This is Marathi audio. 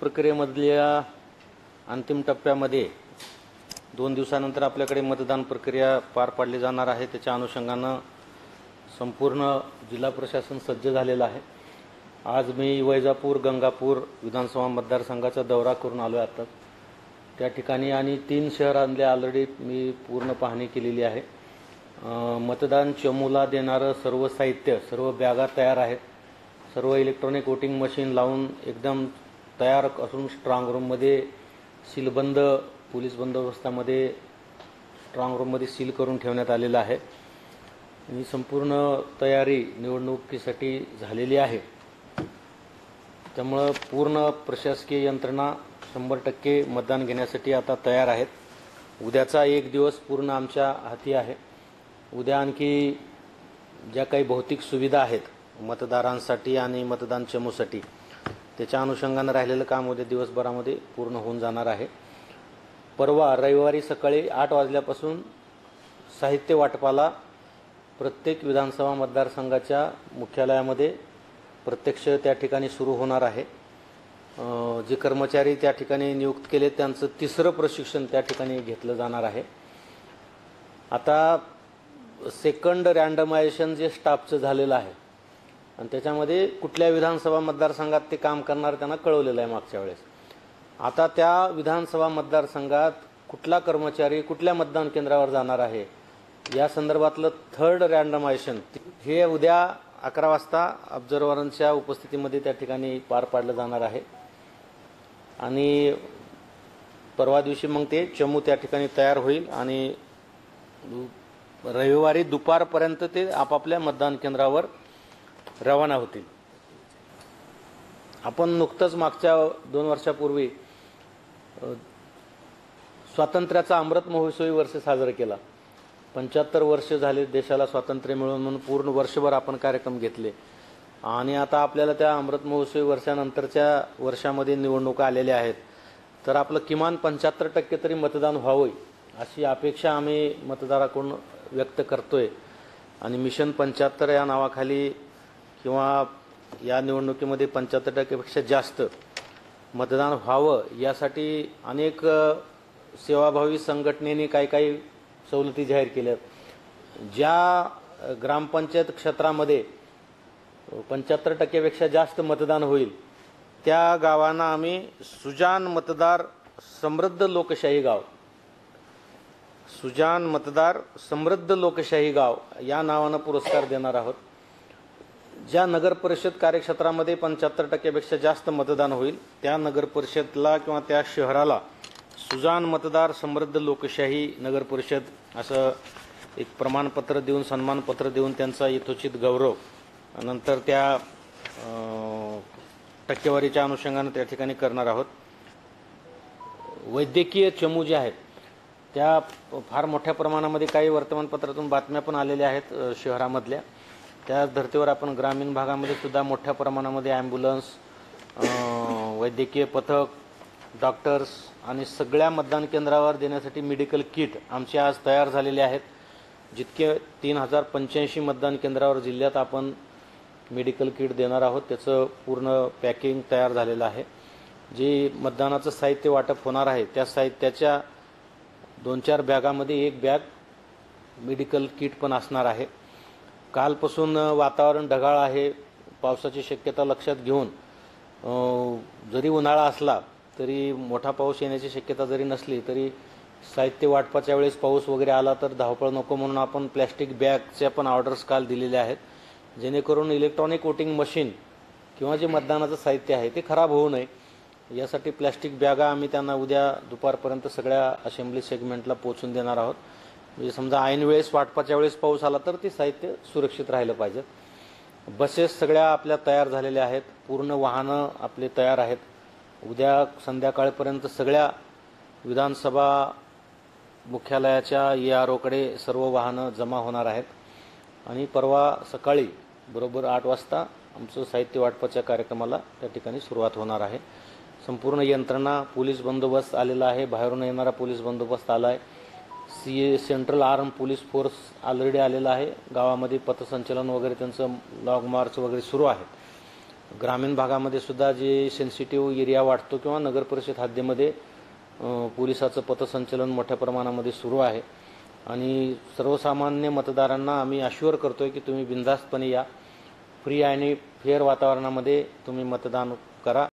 प्रक्रियेमधल्या अंतिम टप्प्यामध्ये 2 दिवसानंतर आपल्याकडे मतदान प्रक्रिया पार पाडली जाणार आहे। त्याच्या अनुषंगाने संपूर्ण जिल्हा प्रशासन सज्ज झालेलं आहे। आज मी वैजापूर गंगापूर विधानसभा मतदारसंघाचा दौरा करून आलो आता त्या ठिकाणी आणि 3 शहरांमध्ये ऑलरेडी मी पूर्ण पाहणी केलेली आहे। मतदान चमूला देणारे सर्व साहित्य सर्व बॅगा तयार आहेत। सर्व इलेक्ट्रॉनिक वोटिंग मशीन लावून एकदम तयार असून स्ट्रॉंग रूम मध्ये सीलबंद पोलीस बंदोबस्तामध्ये स्ट्रॉंग रूम मध्ये सील करून ठेवण्यात आलेलं आहे आणि संपूर्ण तयारी निवडणुकीसाठी झालेली आहे। त्यामुळे पूर्ण प्रशासकीय यंत्रणा 100% मतदान घेण्यासाठी आता तयार आहेत। उद्याचा एक दिवस पूर्ण आमच्या हाती आहे। उद्या आणखी ज्या काही भौतिक सुविधा आहेत मतदारांसाठी आणि मतदान चमूसाठी त्याच्या अनुषंगाने राहिलेलं काम उद्या दिवसभरामध्ये पूर्ण होऊन जाणार आहे। परवा रविवारी सकाळी 8 वाजल्यापासून साहित्य वाटपाला प्रत्येक विधानसभा मतदारसंघाच्या मुख्यालयामध्ये प्रत्यक्ष त्या ठिकाणी सुरू होणार आहे। जे कर्मचारी त्या ठिकाणी नियुक्त केले त्यांचं तिसरं प्रशिक्षण त्या ठिकाणी घेतलं जाणार आहे। आता सेकंड रँडमायझेशन जे स्टाफचं झालेलं आहे आणि त्याच्यामध्ये कुठल्या विधानसभा मतदारसंघात ते काम करणार त्यांना कळवलेलं आहे मागच्या वेळेस। आता त्या विधानसभा मतदारसंघात कुठला कर्मचारी कुठल्या मतदान केंद्रावर जाणार आहे या संदर्भातलं थर्ड रँडमायझेशन हे उद्या 11 वाजता ऑब्झर्व्हरांच्या उपस्थितीमध्ये त्या ठिकाणी पार पाडलं जाणार आहे आणि परवा दिवशी मग ते चमू त्या ठिकाणी तयार होईल आणि रविवारी दुपारपर्यंत ते आपापल्या मतदान केंद्रावर रवाना होतील। आपण नुकतंच मागच्या 2 वर्षापूर्वी स्वातंत्र्याचा अमृत महोत्सवी वर्ष साजरा केला। 75 वर्ष झाले देशाला स्वातंत्र्य मिळून म्हणून पूर्ण वर्षभर आपण कार्यक्रम घेतले आणि आता आपल्याला त्या अमृत महोत्सवी वर्षानंतरच्या वर्षामध्ये निवडणुका आलेल्या आहेत। तर आपलं किमान 75% तरी मतदान व्हावं अशी अपेक्षा आम्ही मतदाराकडून व्यक्त करतोय आणि मिशन 75 या नावाखाली किंवा या निवडणुकीमध्ये 75% पेक्षा जास्त मतदान व्हावं यासाठी अनेक सेवाभावी संघटनेने काही सवलती जाहीर केल्या। ज्या ग्रामपंचायत क्षेत्रामध्ये 75% पेक्षा जास्त मतदान होईल त्या गावांना आम्ही सुजान मतदार समृद्ध लोकशाही गाव सुजान मतदार समृद्ध लोकशाही गाव या नावाने पुरस्कार देणार आहोत। ज्या नगर परिषद कार्यक्षेत्रामध्ये 75% पेक्षा जास्त मतदान होईल त्या नगर परिषदला किंवा त्या शहराला सुजान मतदार समृद्ध लोकशाही नगर परिषद असं एक प्रमाणपत्र देऊन सन्मानपत्र देऊन त्यांचा यथोचित गौरव नंतर त्या टक्केवारीच्या अनुषंगाने त्या ठिकाणी करणार आहोत। वैद्यकीय चमू जे आहेत त्या फार मोठ्या प्रमाणामध्ये काही वर्तमानपत्रातून बातम्या पण आलेल्या आहेत शहरामधल्या। त्या धर्तीवर आपण ग्रामीण भागामध्ये सुद्धा मोठ्या प्रमाणामध्ये ॲम्ब्युलन्स वैद्यकीय पथक डॉक्टर्स आणि सगळ्या मतदान केंद्रावर देण्यासाठी मेडिकल किट आमचे आज तयार झालेले आहेत। जितके 3085 मतदान केंद्रावर जिल्ह्यात आपण मेडिकल किट देणार आहोत त्याचं पूर्ण पॅकिंग तयार झालेलं आहे। जे मतदानाचं साहित्य वाटप होणार आहे त्या साहित्याच्या 2-4 बॅगामध्ये एक बॅग मेडिकल किट पण असणार आहे। कालपासून वातावरण ढगाळ आहे, पावसाची शक्यता लक्षात घेऊन जरी उन्हाळा असला तरी मोठा पाऊस येण्याची शक्यता जरी नसली तरी साहित्य वाटपाच्या वेळेस पाऊस वगैरे आला तर धावपळ नको म्हणून आपण प्लॅस्टिक बॅगच्या पण ऑर्डर्स काल दिलेल्या आहेत जेणेकरून इलेक्ट्रॉनिक वोटिंग मशीन किंवा जे मतदानाचं साहित्य आहे ते खराब होऊ नये यासाठी प्लॅस्टिक बॅगा आम्ही त्यांना उद्या दुपारपर्यंत सगळ्या असेंब्ली सेगमेंटला पोहोचून देणार आहोत। म्हणजे समजा ऐन वेळेस वाटपाच्या वेळेस पाऊस आला तर ते साहित्य सुरक्षित राहिलं पाहिजे। बसेस सगळ्या आपल्या तयार झालेल्या आहेत, पूर्ण वाहनं आपले तयार आहेत। उद्या संध्याकाळपर्यंत सगळ्या विधानसभा मुख्यालयाच्या EROकडे सर्व वाहनं जमा होणार आहेत आणि परवा सकाळी बरोबर 8 वाजता आमचं साहित्य वाटपाच्या कार्यक्रमाला त्या ठिकाणी सुरुवात होणार आहे। संपूर्ण यंत्रणा पोलीस बंदोबस्त आलेला आहे, बाहेरून येणारा पोलीस बंदोबस्त आला आहे। CA central arm police force already आलेला आहे। गावामध्ये पथसंचलन वगैरे त्यांचं लॉंग मार्च वगैरे सुरू आहे। ग्रामीण भागामध्ये सुद्धा जे सेन्सिटिव्ह एरिया वाटतो किंवा नगर परिषद हद्दीमध्ये पोलिसाचं पथसंचलन मोठ्या प्रमाणामध्ये सुरू आहे आणि सर्वसामान्य मतदारांना आम्ही अश्युअर करतोय की तुम्ही बिनधास्तपणे या, फ्री आणि फेअर वातावरणामध्ये तुम्ही मतदान करा।